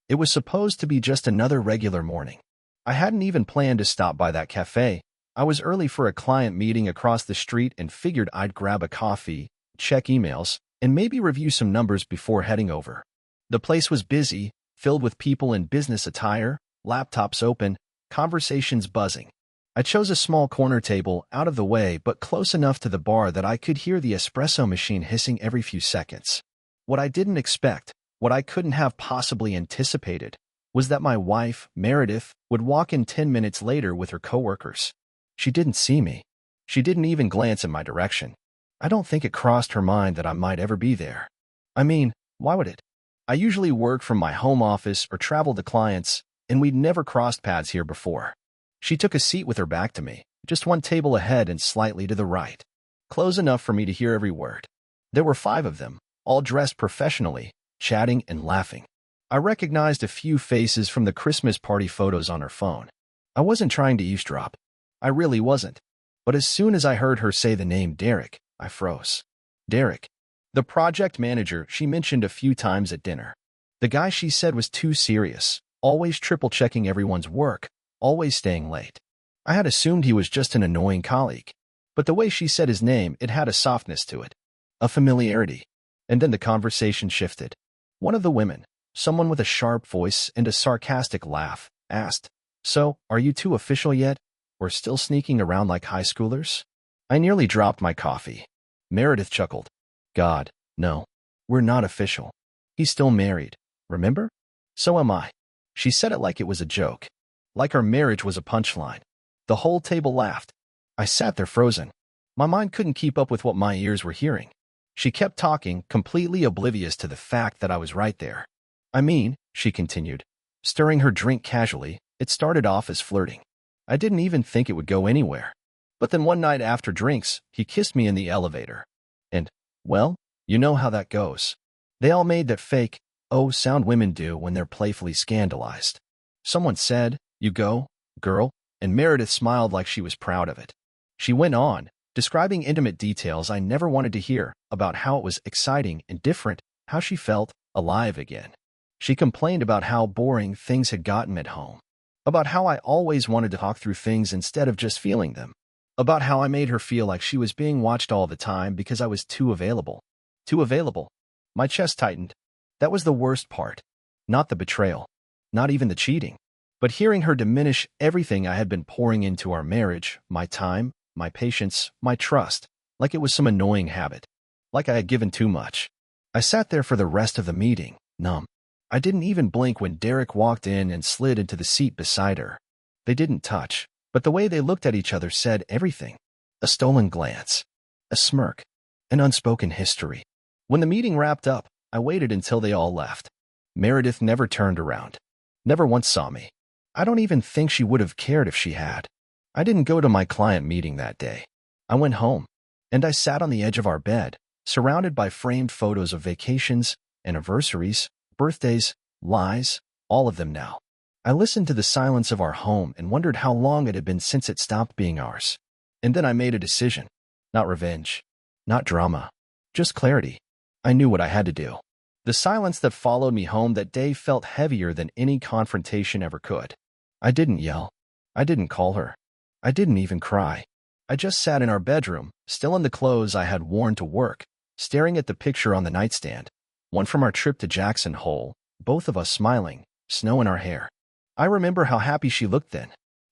It was supposed to be just another regular morning. I hadn't even planned to stop by that cafe. I was early for a client meeting across the street and figured I'd grab a coffee, check emails, and maybe review some numbers before heading over. The place was busy, filled with people in business attire, laptops open, conversations buzzing. I chose a small corner table out of the way but close enough to the bar that I could hear the espresso machine hissing every few seconds. What I didn't expect, what I couldn't have possibly anticipated, was that my wife, Meredith, would walk in 10 minutes later with her coworkers. She didn't see me. She didn't even glance in my direction. I don't think it crossed her mind that I might ever be there. I mean, why would it? I usually work from my home office or travel to clients, and we'd never crossed paths here before. She took a seat with her back to me, just one table ahead and slightly to the right, close enough for me to hear every word. There were 5 of them, all dressed professionally, chatting and laughing. I recognized a few faces from the Christmas party photos on her phone. I wasn't trying to eavesdrop. I really wasn't. But as soon as I heard her say the name Derek, I froze. Derek, the project manager she mentioned a few times at dinner. The guy she said was too serious, always triple-checking everyone's work, always staying late. I had assumed he was just an annoying colleague. But the way she said his name, it had a softness to it, a familiarity. And then the conversation shifted. One of the women, someone with a sharp voice and a sarcastic laugh, asked, "So, are you two official yet? Or still sneaking around like high schoolers?" I nearly dropped my coffee. Meredith chuckled. "God, no. We're not official. He's still married, remember? So am I." She said it like it was a joke. Like our marriage was a punchline. The whole table laughed. I sat there frozen. My mind couldn't keep up with what my ears were hearing. She kept talking, completely oblivious to the fact that I was right there. "I mean," she continued, stirring her drink casually, "it started off as flirting. I didn't even think it would go anywhere. But then one night after drinks, he kissed me in the elevator. And, well, you know how that goes. They all made that fake, oh, sound women do when they're playfully scandalized. Someone said, 'You go, girl,' and Meredith smiled like she was proud of it. She went on, describing intimate details I never wanted to hear about how it was exciting and different, how she felt alive again. She complained about how boring things had gotten at home, about how I always wanted to talk through things instead of just feeling them, about how I made her feel like she was being watched all the time because I was too available. Too available. My chest tightened. That was the worst part. Not the betrayal. Not even the cheating. But hearing her diminish everything I had been pouring into our marriage, my time, my patience, my trust, like it was some annoying habit. Like I had given too much. I sat there for the rest of the meeting, numb. I didn't even blink when Derek walked in and slid into the seat beside her. They didn't touch, but the way they looked at each other said everything. A stolen glance. A smirk. An unspoken history. When the meeting wrapped up, I waited until they all left. Meredith never turned around. Never once saw me. I don't even think she would have cared if she had. I didn't go to my client meeting that day. I went home, and I sat on the edge of our bed, surrounded by framed photos of vacations, anniversaries, birthdays, lies, all of them now. I listened to the silence of our home and wondered how long it had been since it stopped being ours. And then I made a decision. Not revenge. Not drama. Just clarity. I knew what I had to do. The silence that followed me home that day felt heavier than any confrontation ever could. I didn't yell. I didn't call her. I didn't even cry. I just sat in our bedroom, still in the clothes I had worn to work, staring at the picture on the nightstand. One from our trip to Jackson Hole, both of us smiling, snow in our hair. I remember how happy she looked then,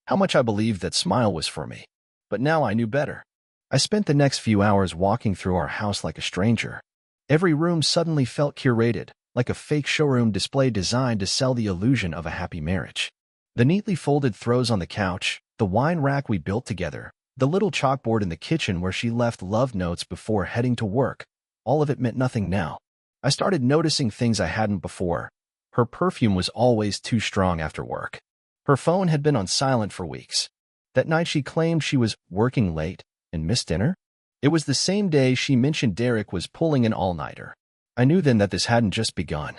how much I believed that smile was for me. But now I knew better. I spent the next few hours walking through our house like a stranger. Every room suddenly felt curated, like a fake showroom display designed to sell the illusion of a happy marriage. The neatly folded throws on the couch, the wine rack we built together, the little chalkboard in the kitchen where she left love notes before heading to work, all of it meant nothing now. I started noticing things I hadn't before. Her perfume was always too strong after work. Her phone had been on silent for weeks. That night she claimed she was working late and missed dinner. It was the same day she mentioned Derek was pulling an all-nighter. I knew then that this hadn't just begun.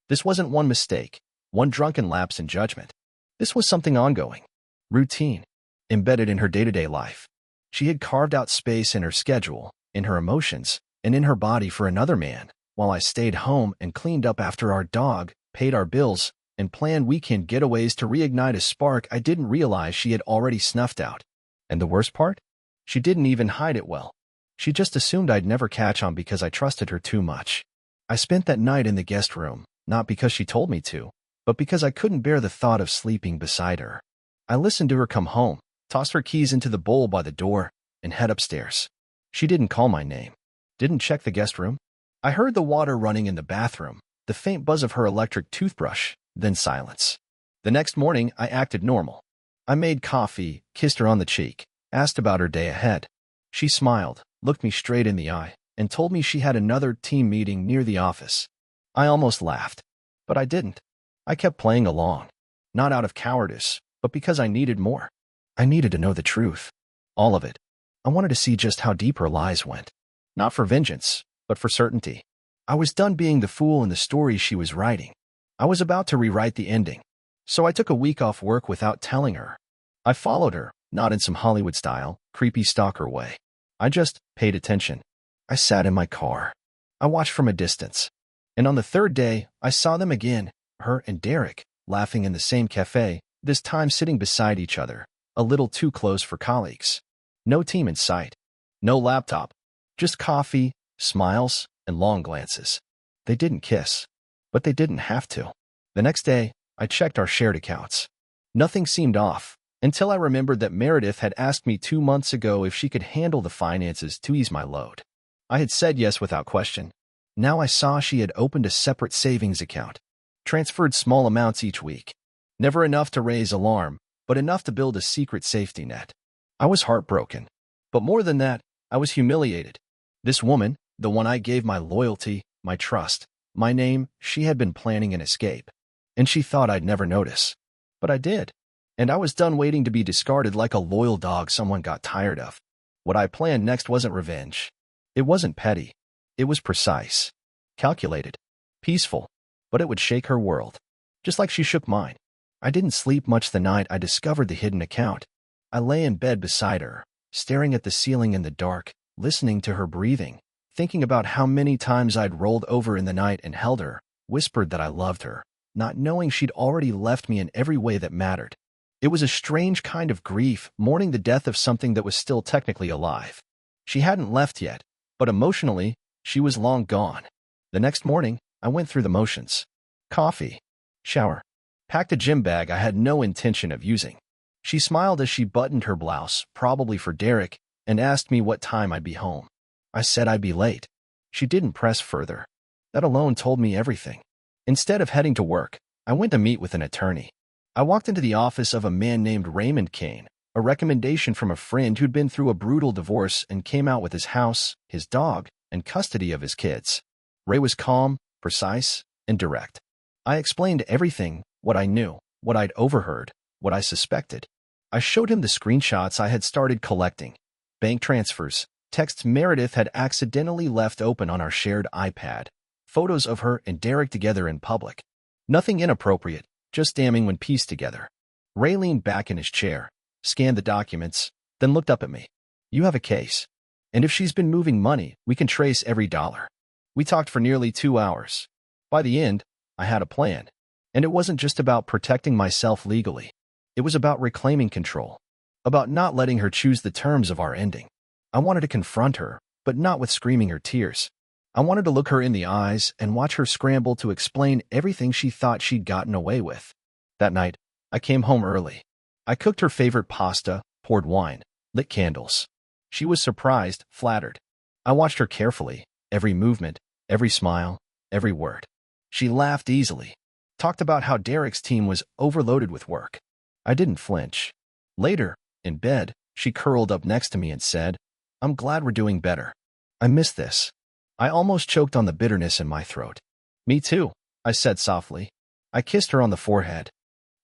This wasn't one mistake, one drunken lapse in judgment. This was something ongoing, routine, embedded in her day-to-day life. She had carved out space in her schedule, in her emotions, and in her body for another man, while I stayed home and cleaned up after our dog, paid our bills, and plan weekend getaways to reignite a spark I didn't realize she had already snuffed out. And the worst part? She didn't even hide it well. She just assumed I'd never catch on because I trusted her too much. I spent that night in the guest room, not because she told me to, but because I couldn't bear the thought of sleeping beside her. I listened to her come home, toss her keys into the bowl by the door, and head upstairs. She didn't call my name, didn't check the guest room. I heard the water running in the bathroom, the faint buzz of her electric toothbrush, then silence. The next morning, I acted normal. I made coffee, kissed her on the cheek, asked about her day ahead. She smiled, looked me straight in the eye, and told me she had another team meeting near the office. I almost laughed, but I didn't. I kept playing along, not out of cowardice, but because I needed more. I needed to know the truth. All of it. I wanted to see just how deep her lies went. Not for vengeance, but for certainty. I was done being the fool in the story she was writing. I was about to rewrite the ending. So I took a week off work without telling her. I followed her, not in some Hollywood-style, creepy stalker way. I just paid attention. I sat in my car. I watched from a distance. And on the third day, I saw them again, her and Derek, laughing in the same cafe, this time sitting beside each other, a little too close for colleagues. No team in sight. No laptop. Just coffee, smiles, and long glances. They didn't kiss, but they didn't have to. The next day, I checked our shared accounts. Nothing seemed off, until I remembered that Meredith had asked me 2 months ago if she could handle the finances to ease my load. I had said yes without question. Now I saw she had opened a separate savings account, transferred small amounts each week. Never enough to raise alarm, but enough to build a secret safety net. I was heartbroken. But more than that, I was humiliated. This woman, the one I gave my loyalty, my trust, my name, she had been planning an escape. And she thought I'd never notice. But I did. And I was done waiting to be discarded like a loyal dog someone got tired of. What I planned next wasn't revenge. It wasn't petty. It was precise, calculated, peaceful, but it would shake her world, just like she shook mine. I didn't sleep much the night I discovered the hidden account. I lay in bed beside her, staring at the ceiling in the dark, listening to her breathing, thinking about how many times I'd rolled over in the night and held her, whispered that I loved her, not knowing she'd already left me in every way that mattered. It was a strange kind of grief, mourning the death of something that was still technically alive. She hadn't left yet, but emotionally, she was long gone. The next morning, I went through the motions. Coffee, shower, packed a gym bag I had no intention of using. She smiled as she buttoned her blouse, probably for Derek, and asked me what time I'd be home. I said I'd be late. She didn't press further. That alone told me everything. Instead of heading to work, I went to meet with an attorney. I walked into the office of a man named Raymond Kane, a recommendation from a friend who'd been through a brutal divorce and came out with his house, his dog, and custody of his kids. Ray was calm, precise, and direct. I explained everything, what I knew, what I'd overheard, what I suspected. I showed him the screenshots I had started collecting, bank transfers, texts Meredith had accidentally left open on our shared iPad, photos of her and Derek together in public. Nothing inappropriate, just damning when pieced together. Ray leaned back in his chair, scanned the documents, then looked up at me. You have a case. And if she's been moving money, we can trace every dollar. We talked for nearly 2 hours. By the end, I had a plan. And it wasn't just about protecting myself legally. It was about reclaiming control. About not letting her choose the terms of our ending. I wanted to confront her, but not with screaming her tears. I wanted to look her in the eyes and watch her scramble to explain everything she thought she'd gotten away with. That night, I came home early. I cooked her favorite pasta, poured wine, lit candles. She was surprised, flattered. I watched her carefully, every movement, every smile, every word. She laughed easily, talked about how Derek's team was overloaded with work. I didn't flinch. Later, in bed, she curled up next to me and said, I'm glad we're doing better. I miss this. I almost choked on the bitterness in my throat. Me too, I said softly. I kissed her on the forehead.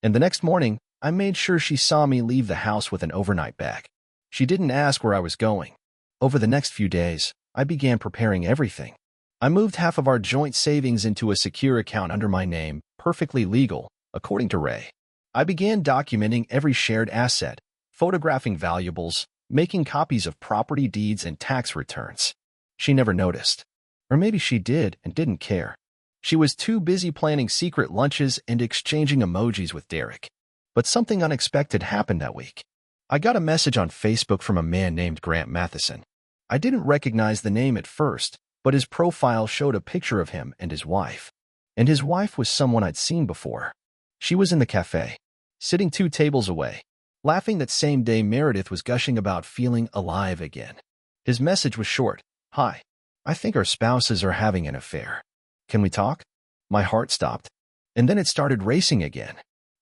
And the next morning, I made sure she saw me leave the house with an overnight bag. She didn't ask where I was going. Over the next few days, I began preparing everything. I moved half of our joint savings into a secure account under my name, perfectly legal, according to Ray. I began documenting every shared asset, photographing valuables, making copies of property deeds and tax returns. She never noticed. Or maybe she did and didn't care. She was too busy planning secret lunches and exchanging emojis with Derek. But something unexpected happened that week. I got a message on Facebook from a man named Grant Matheson. I didn't recognize the name at first, but his profile showed a picture of him and his wife. And his wife was someone I'd seen before. She was in the cafe, sitting 2 tables away, laughing that same day Meredith was gushing about feeling alive again. His message was short. Hi. I think our spouses are having an affair. Can we talk? My heart stopped. And then it started racing again.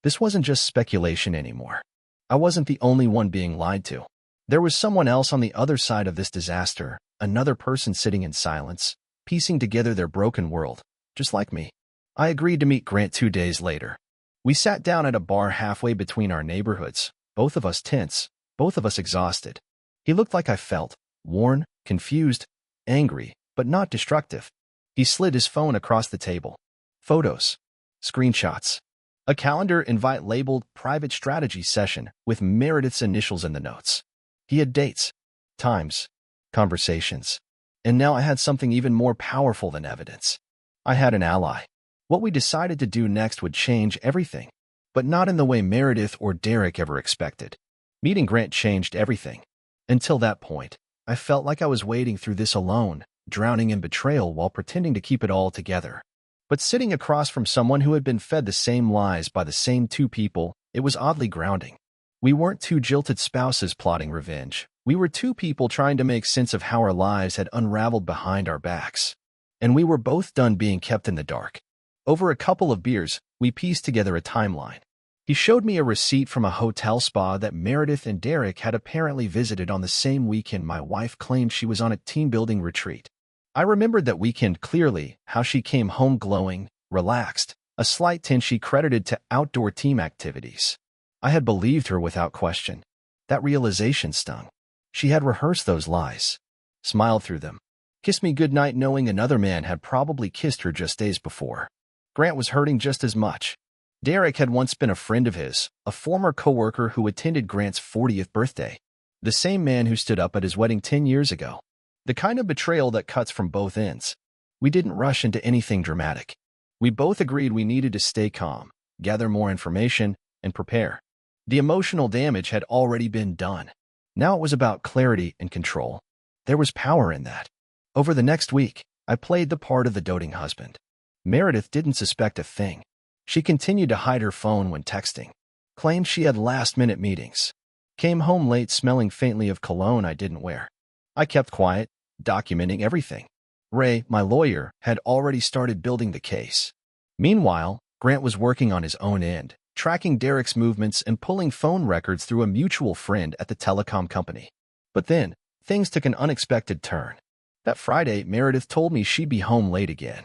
This wasn't just speculation anymore. I wasn't the only one being lied to. There was someone else on the other side of this disaster, another person sitting in silence, piecing together their broken world, just like me. I agreed to meet Grant 2 days later. We sat down at a bar halfway between our neighborhoods, both of us tense, both of us exhausted. He looked like I felt, worn, confused, angry, but not destructive. He slid his phone across the table. Photos. Screenshots. A calendar invite labeled Private Strategy Session with Meredith's initials in the notes. He had dates, times, conversations. And now I had something even more powerful than evidence. I had an ally. What we decided to do next would change everything, but not in the way Meredith or Derek ever expected. Meeting Grant changed everything. Until that point, I felt like I was wading through this alone, drowning in betrayal while pretending to keep it all together. But sitting across from someone who had been fed the same lies by the same 2 people, it was oddly grounding. We weren't 2 jilted spouses plotting revenge. We were 2 people trying to make sense of how our lives had unraveled behind our backs. And we were both done being kept in the dark. Over a couple of beers, we pieced together a timeline. He showed me a receipt from a hotel spa that Meredith and Derek had apparently visited on the same weekend my wife claimed she was on a team-building retreat. I remembered that weekend clearly, how she came home glowing, relaxed, a slight tinge she credited to outdoor team activities. I had believed her without question. That realization stung. She had rehearsed those lies, smiled through them, kissed me goodnight knowing another man had probably kissed her just days before. Grant was hurting just as much. Derek had once been a friend of his, a former coworker who attended Grant's 40th birthday. The same man who stood up at his wedding 10 years ago. The kind of betrayal that cuts from both ends. We didn't rush into anything dramatic. We both agreed we needed to stay calm, gather more information, and prepare. The emotional damage had already been done. Now it was about clarity and control. There was power in that. Over the next week, I played the part of the doting husband. Meredith didn't suspect a thing. She continued to hide her phone when texting, claimed she had last-minute meetings, came home late smelling faintly of cologne I didn't wear. I kept quiet, documenting everything. Ray, my lawyer, had already started building the case. Meanwhile, Grant was working on his own end, tracking Derek's movements and pulling phone records through a mutual friend at the telecom company. But then, things took an unexpected turn. That Friday, Meredith told me she'd be home late again.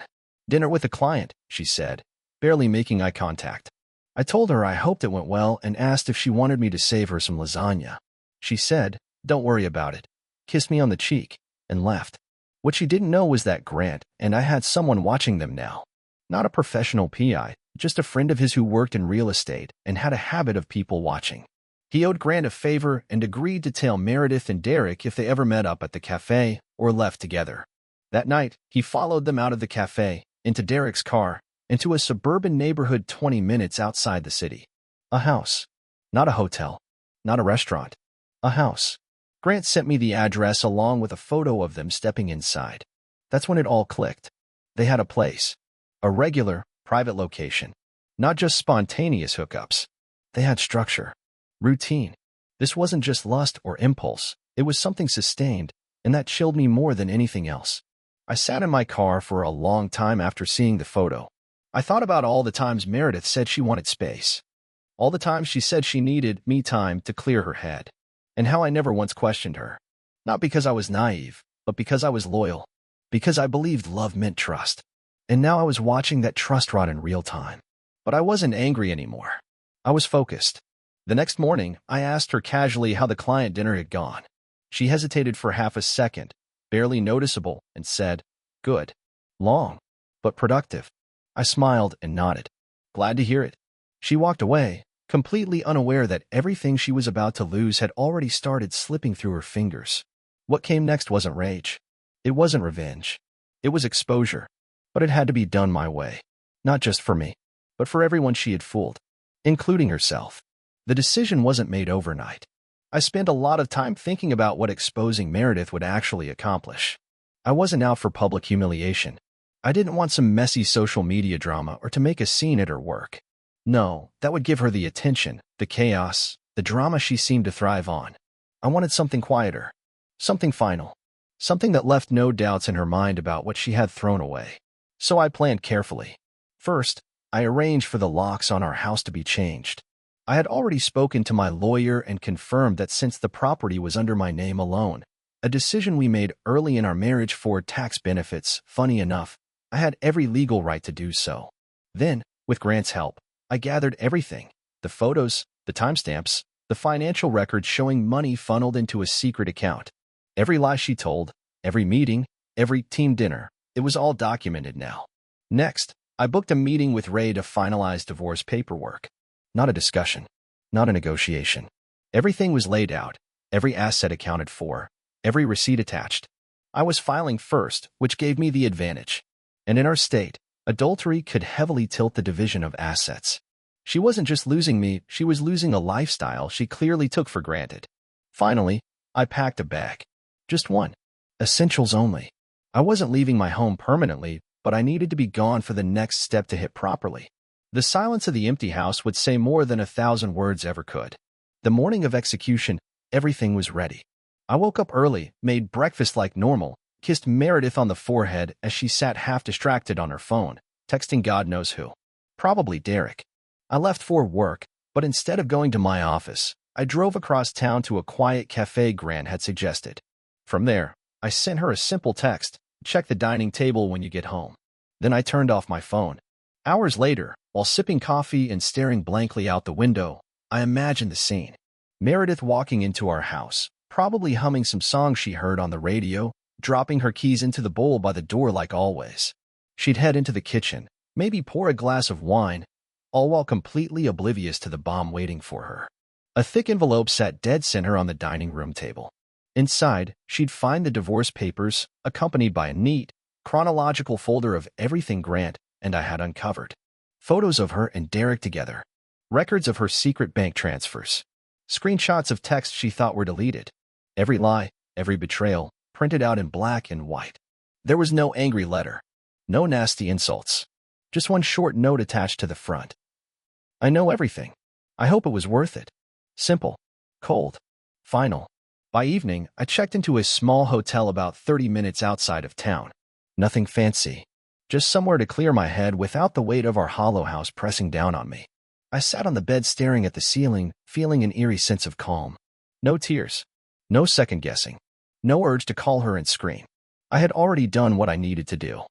Dinner with a client, she said, barely making eye contact. I told her I hoped it went well and asked if she wanted me to save her some lasagna. She said, "Don't worry about it," kissed me on the cheek, and left. What she didn't know was that Grant and I had someone watching them now. Not a professional PI, just a friend of his who worked in real estate and had a habit of people watching. He owed Grant a favor and agreed to tell Meredith and Derek if they ever met up at the cafe or left together. That night, he followed them out of the cafe, into Derek's car, into a suburban neighborhood 20 minutes outside the city. A house. Not a hotel. Not a restaurant. A house. Grant sent me the address along with a photo of them stepping inside. That's when it all clicked. They had a place. A regular, private location. Not just spontaneous hookups. They had structure. Routine. This wasn't just lust or impulse. It was something sustained, and that chilled me more than anything else. I sat in my car for a long time after seeing the photo. I thought about all the times Meredith said she wanted space. All the times she said she needed me time to clear her head. And how I never once questioned her. Not because I was naive, but because I was loyal. Because I believed love meant trust. And now I was watching that trust rot in real time. But I wasn't angry anymore. I was focused. The next morning, I asked her casually how the client dinner had gone. She hesitated for half a second, barely noticeable, and said, "Good. Long, but productive." I smiled and nodded. Glad to hear it. She walked away, completely unaware that everything she was about to lose had already started slipping through her fingers. What came next wasn't rage. It wasn't revenge. It was exposure. But it had to be done my way. Not just for me, but for everyone she had fooled, including herself. The decision wasn't made overnight. I spent a lot of time thinking about what exposing Meredith would actually accomplish. I wasn't out for public humiliation. I didn't want some messy social media drama or to make a scene at her work. No, that would give her the attention, the chaos, the drama she seemed to thrive on. I wanted something quieter, something final, something that left no doubts in her mind about what she had thrown away. So I planned carefully. First, I arranged for the locks on our house to be changed. I had already spoken to my lawyer and confirmed that since the property was under my name alone, a decision we made early in our marriage for tax benefits, funny enough, I had every legal right to do so. Then, with Grant's help, I gathered everything, the photos, the timestamps, the financial records showing money funneled into a secret account. Every lie she told, every meeting, every team dinner, it was all documented now. Next, I booked a meeting with Ray to finalize divorce paperwork. Not a discussion, not a negotiation. Everything was laid out, every asset accounted for, every receipt attached. I was filing first, which gave me the advantage. And in our state, adultery could heavily tilt the division of assets. She wasn't just losing me, she was losing a lifestyle she clearly took for granted. Finally, I packed a bag. Just one. Essentials only. I wasn't leaving my home permanently, but I needed to be gone for the next step to hit properly. The silence of the empty house would say more than 1,000 words ever could. The morning of execution, everything was ready. I woke up early, made breakfast like normal, kissed Meredith on the forehead as she sat half distracted on her phone, texting God knows who. Probably Derek. I left for work, but instead of going to my office, I drove across town to a quiet cafe Grant had suggested. From there, I sent her a simple text, check the dining table when you get home. Then I turned off my phone. Hours later, while sipping coffee and staring blankly out the window, I imagined the scene. Meredith walking into our house, probably humming some song she heard on the radio, dropping her keys into the bowl by the door like always. She'd head into the kitchen, maybe pour a glass of wine, all while completely oblivious to the bomb waiting for her. A thick envelope sat dead center on the dining room table. Inside, she'd find the divorce papers, accompanied by a neat, chronological folder of everything Grant and I had uncovered. Photos of her and Derek together. Records of her secret bank transfers. Screenshots of texts she thought were deleted. Every lie, every betrayal, printed out in black and white. There was no angry letter. No nasty insults. Just one short note attached to the front. I know everything. I hope it was worth it. Simple. Cold. Final. By evening, I checked into a small hotel about 30 minutes outside of town. Nothing fancy. Just somewhere to clear my head without the weight of our hollow house pressing down on me. I sat on the bed staring at the ceiling, feeling an eerie sense of calm. No tears. No second-guessing. No urge to call her and scream. I had already done what I needed to do.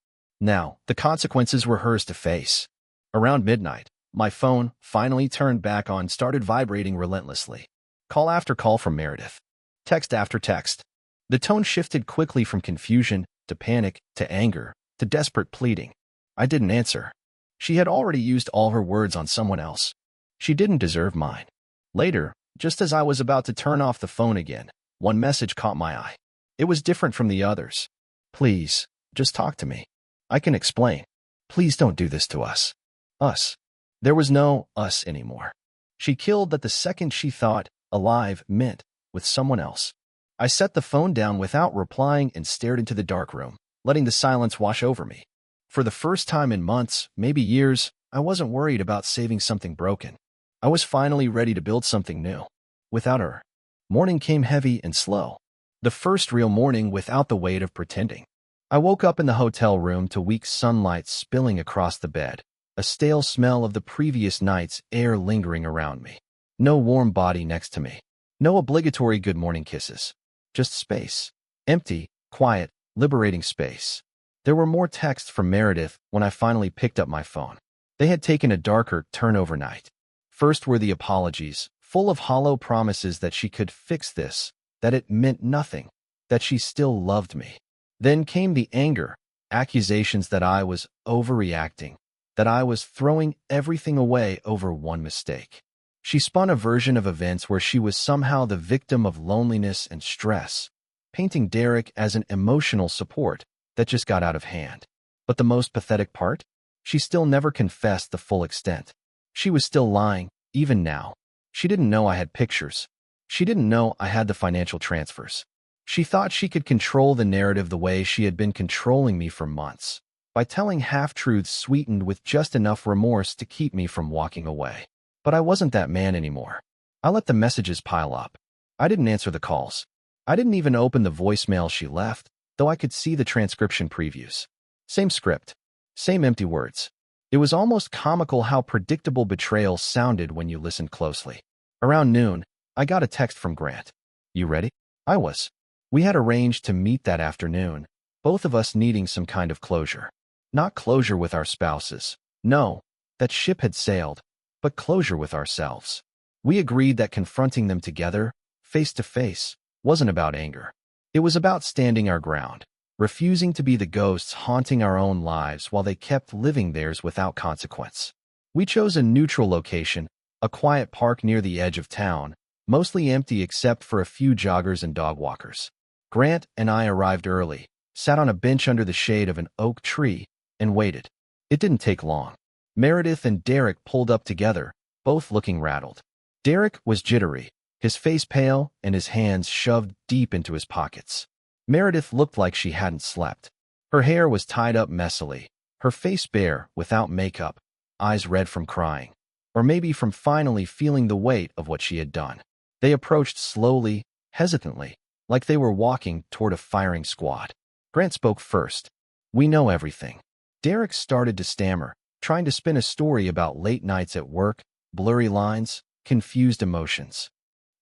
Now, the consequences were hers to face. Around midnight, my phone, finally turned back on, started vibrating relentlessly. Call after call from Meredith. Text after text. The tone shifted quickly from confusion, to panic, to anger, to desperate pleading. I didn't answer. She had already used all her words on someone else. She didn't deserve mine. Later, just as I was about to turn off the phone again, one message caught my eye. It was different from the others. Please, just talk to me. I can explain. Please don't do this to us. Us. There was no us anymore. She killed that the second she thought alive meant with someone else. I set the phone down without replying and stared into the dark room, letting the silence wash over me. For the first time in months, maybe years, I wasn't worried about saving something broken. I was finally ready to build something new. Without her. Morning came heavy and slow. The first real morning without the weight of pretending. I woke up in the hotel room to weak sunlight spilling across the bed, a stale smell of the previous night's air lingering around me. No warm body next to me. No obligatory good morning kisses. Just space. Empty, quiet, liberating space. There were more texts from Meredith when I finally picked up my phone. They had taken a darker turn overnight. First were the apologies, full of hollow promises that she could fix this, that it meant nothing, that she still loved me. Then came the anger, accusations that I was overreacting, that I was throwing everything away over one mistake. She spun a version of events where she was somehow the victim of loneliness and stress, painting Derek as an emotional support that just got out of hand. But the most pathetic part? She still never confessed the full extent. She was still lying, even now. She didn't know I had pictures. She didn't know I had the financial transfers. She thought she could control the narrative the way she had been controlling me for months, by telling half-truths sweetened with just enough remorse to keep me from walking away. But I wasn't that man anymore. I let the messages pile up. I didn't answer the calls. I didn't even open the voicemail she left, though I could see the transcription previews. Same script. Same empty words. It was almost comical how predictable betrayal sounded when you listened closely. Around noon, I got a text from Grant. "You ready?" I was. We had arranged to meet that afternoon, both of us needing some kind of closure. Not closure with our spouses. No, that ship had sailed, but closure with ourselves. We agreed that confronting them together, face to face, wasn't about anger. It was about standing our ground, refusing to be the ghosts haunting our own lives while they kept living theirs without consequence. We chose a neutral location, a quiet park near the edge of town, mostly empty except for a few joggers and dog walkers. Grant and I arrived early, sat on a bench under the shade of an oak tree, and waited. It didn't take long. Meredith and Derek pulled up together, both looking rattled. Derek was jittery, his face pale and his hands shoved deep into his pockets. Meredith looked like she hadn't slept. Her hair was tied up messily, her face bare, without makeup, eyes red from crying, or maybe from finally feeling the weight of what she had done. They approached slowly, hesitantly, like they were walking toward a firing squad. Grant spoke first. "We know everything." Derek started to stammer, trying to spin a story about late nights at work, blurry lines, confused emotions.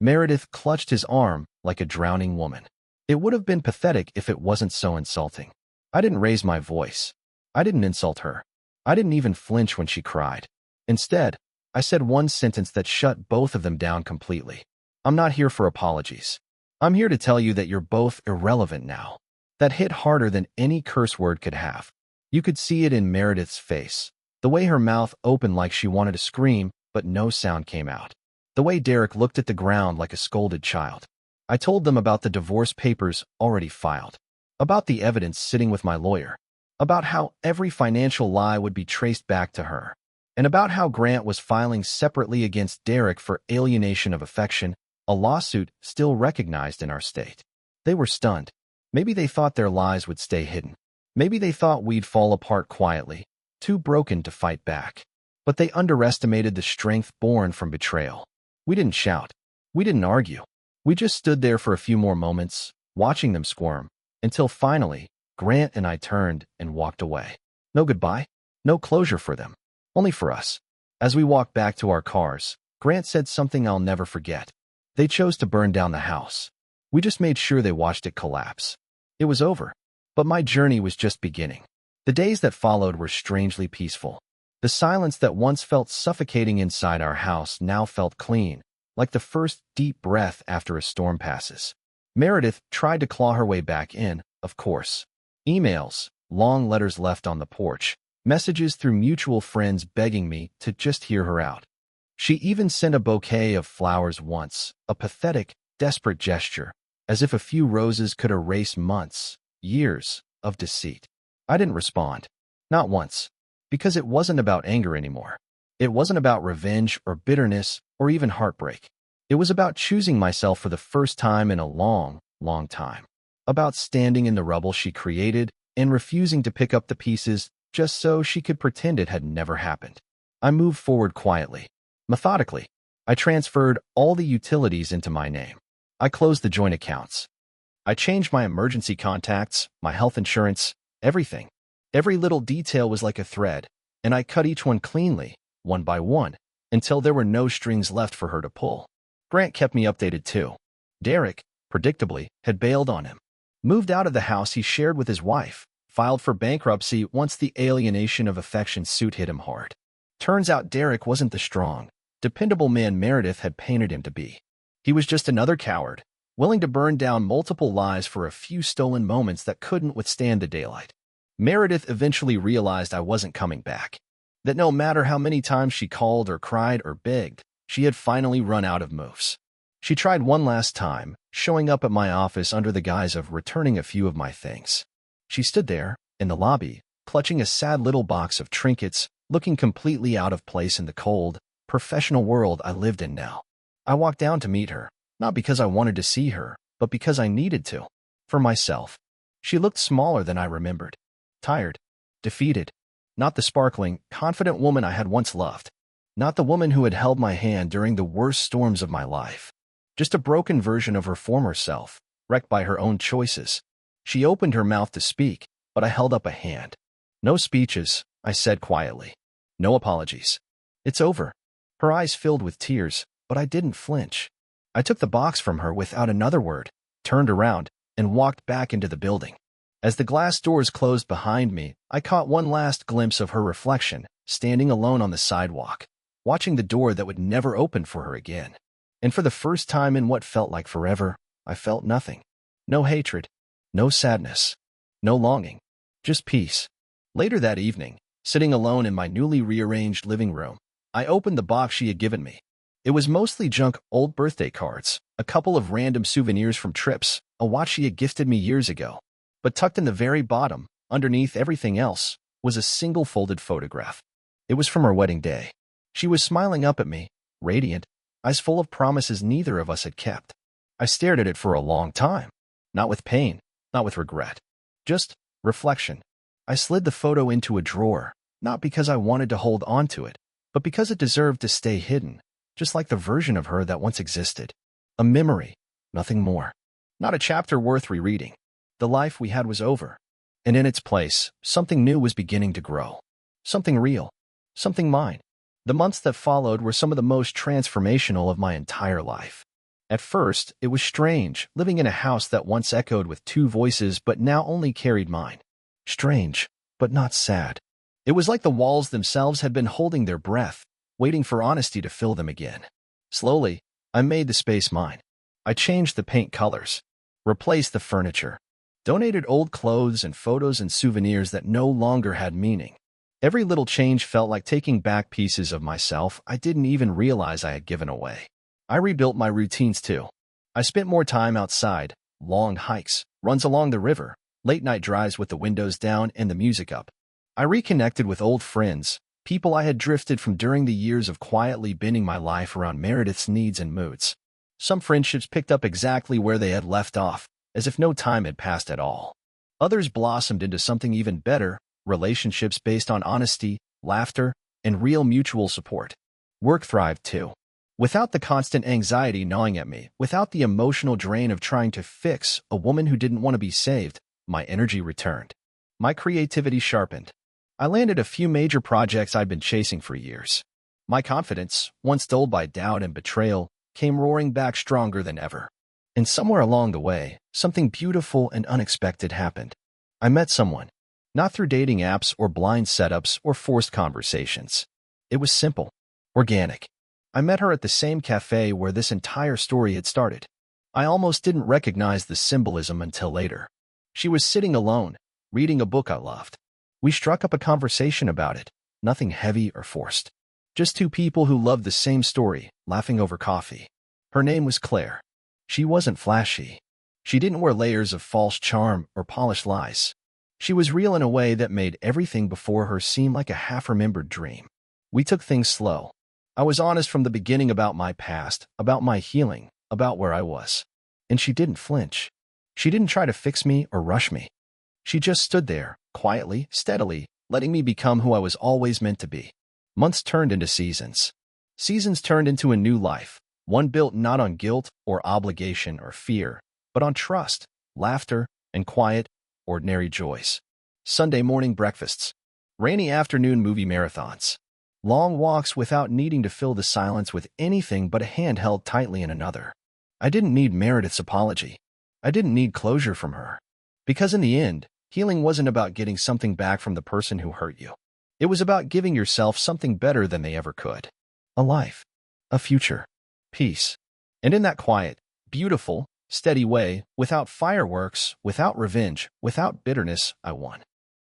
Meredith clutched his arm like a drowning woman. It would have been pathetic if it wasn't so insulting. I didn't raise my voice. I didn't insult her. I didn't even flinch when she cried. Instead, I said one sentence that shut both of them down completely. "I'm not here for apologies. I'm here to tell you that you're both irrelevant now." That hit harder than any curse word could have. You could see it in Meredith's face, the way her mouth opened like she wanted to scream, but no sound came out. The way Derek looked at the ground like a scolded child. I told them about the divorce papers already filed, about the evidence sitting with my lawyer, about how every financial lie would be traced back to her, and about how Grant was filing separately against Derek for alienation of affection, a lawsuit still recognized in our state. They were stunned. Maybe they thought their lies would stay hidden. Maybe they thought we'd fall apart quietly, too broken to fight back. But they underestimated the strength born from betrayal. We didn't shout. We didn't argue. We just stood there for a few more moments, watching them squirm, until finally, Grant and I turned and walked away. No goodbye, no closure for them, only for us. As we walked back to our cars, Grant said something I'll never forget. They chose to burn down the house. We just made sure they watched it collapse. It was over, but my journey was just beginning. The days that followed were strangely peaceful. The silence that once felt suffocating inside our house now felt clean, like the first deep breath after a storm passes. Meredith tried to claw her way back in, of course. Emails, long letters left on the porch, messages through mutual friends begging me to just hear her out. She even sent a bouquet of flowers once, a pathetic, desperate gesture, as if a few roses could erase months, years, of deceit. I didn't respond. Not once. Because it wasn't about anger anymore. It wasn't about revenge or bitterness or even heartbreak. It was about choosing myself for the first time in a long, long time. About standing in the rubble she created and refusing to pick up the pieces just so she could pretend it had never happened. I moved forward quietly, methodically. I transferred all the utilities into my name. I closed the joint accounts. I changed my emergency contacts, my health insurance, everything. Every little detail was like a thread, and I cut each one cleanly, one by one, until there were no strings left for her to pull. Grant kept me updated too. Derek, predictably, had bailed on him. Moved out of the house he shared with his wife, filed for bankruptcy once the alienation of affection suit hit him hard. Turns out Derek wasn't the strong, dependable man Meredith had painted him to be. He was just another coward, willing to burn down multiple lies for a few stolen moments that couldn't withstand the daylight. Meredith eventually realized I wasn't coming back, that no matter how many times she called or cried or begged, she had finally run out of moves. She tried one last time, showing up at my office under the guise of returning a few of my things. She stood there, in the lobby, clutching a sad little box of trinkets, looking completely out of place in the cold, professional world I lived in now. I walked down to meet her, not because I wanted to see her, but because I needed to. For myself. She looked smaller than I remembered. Tired. Defeated. Not the sparkling, confident woman I had once loved. Not the woman who had held my hand during the worst storms of my life. Just a broken version of her former self, wrecked by her own choices. She opened her mouth to speak, but I held up a hand. No speeches, I said quietly. No apologies. It's over. Her eyes filled with tears, but I didn't flinch. I took the box from her without another word, turned around, and walked back into the building. As the glass doors closed behind me, I caught one last glimpse of her reflection, standing alone on the sidewalk, watching the door that would never open for her again. And for the first time in what felt like forever, I felt nothing. No hatred, no sadness, no longing, just peace. Later that evening, sitting alone in my newly rearranged living room, I opened the box she had given me. It was mostly junk, old birthday cards, a couple of random souvenirs from trips, a watch she had gifted me years ago. But tucked in the very bottom, underneath everything else, was a single folded photograph. It was from our wedding day. She was smiling up at me, radiant, eyes full of promises neither of us had kept. I stared at it for a long time. Not with pain, not with regret. Just reflection. I slid the photo into a drawer, not because I wanted to hold on to it, but because it deserved to stay hidden, just like the version of her that once existed. A memory, nothing more. Not a chapter worth rereading. The life we had was over, and in its place, something new was beginning to grow. Something real. Something mine. The months that followed were some of the most transformational of my entire life. At first, it was strange, living in a house that once echoed with two voices but now only carried mine. Strange, but not sad. It was like the walls themselves had been holding their breath, waiting for honesty to fill them again. Slowly, I made the space mine. I changed the paint colors, replaced the furniture, donated old clothes and photos and souvenirs that no longer had meaning. Every little change felt like taking back pieces of myself I didn't even realize I had given away. I rebuilt my routines too. I spent more time outside, long hikes, runs along the river, late-night drives with the windows down and the music up. I reconnected with old friends, people I had drifted from during the years of quietly bending my life around Meredith's needs and moods. Some friendships picked up exactly where they had left off, as if no time had passed at all. Others blossomed into something even better, relationships based on honesty, laughter, and real mutual support. Work thrived too. Without the constant anxiety gnawing at me, without the emotional drain of trying to fix a woman who didn't want to be saved, my energy returned. My creativity sharpened. I landed a few major projects I'd been chasing for years. My confidence, once dulled by doubt and betrayal, came roaring back stronger than ever. And somewhere along the way, something beautiful and unexpected happened. I met someone, not through dating apps or blind setups or forced conversations. It was simple, organic. I met her at the same café where this entire story had started. I almost didn't recognize the symbolism until later. She was sitting alone, reading a book I loved. We struck up a conversation about it, nothing heavy or forced. Just two people who loved the same story, laughing over coffee. Her name was Claire. She wasn't flashy. She didn't wear layers of false charm or polished lies. She was real in a way that made everything before her seem like a half-remembered dream. We took things slow. I was honest from the beginning about my past, about my healing, about where I was. And she didn't flinch. She didn't try to fix me or rush me. She just stood there, quietly, steadily, letting me become who I was always meant to be. Months turned into seasons. Seasons turned into a new life, one built not on guilt or obligation or fear, but on trust, laughter, and quiet, ordinary joys. Sunday morning breakfasts. Rainy afternoon movie marathons. Long walks without needing to fill the silence with anything but a hand held tightly in another. I didn't need Meredith's apology. I didn't need closure from her. Because in the end, healing wasn't about getting something back from the person who hurt you. It was about giving yourself something better than they ever could. A life. A future. Peace. And in that quiet, beautiful, steady way, without fireworks, without revenge, without bitterness, I won.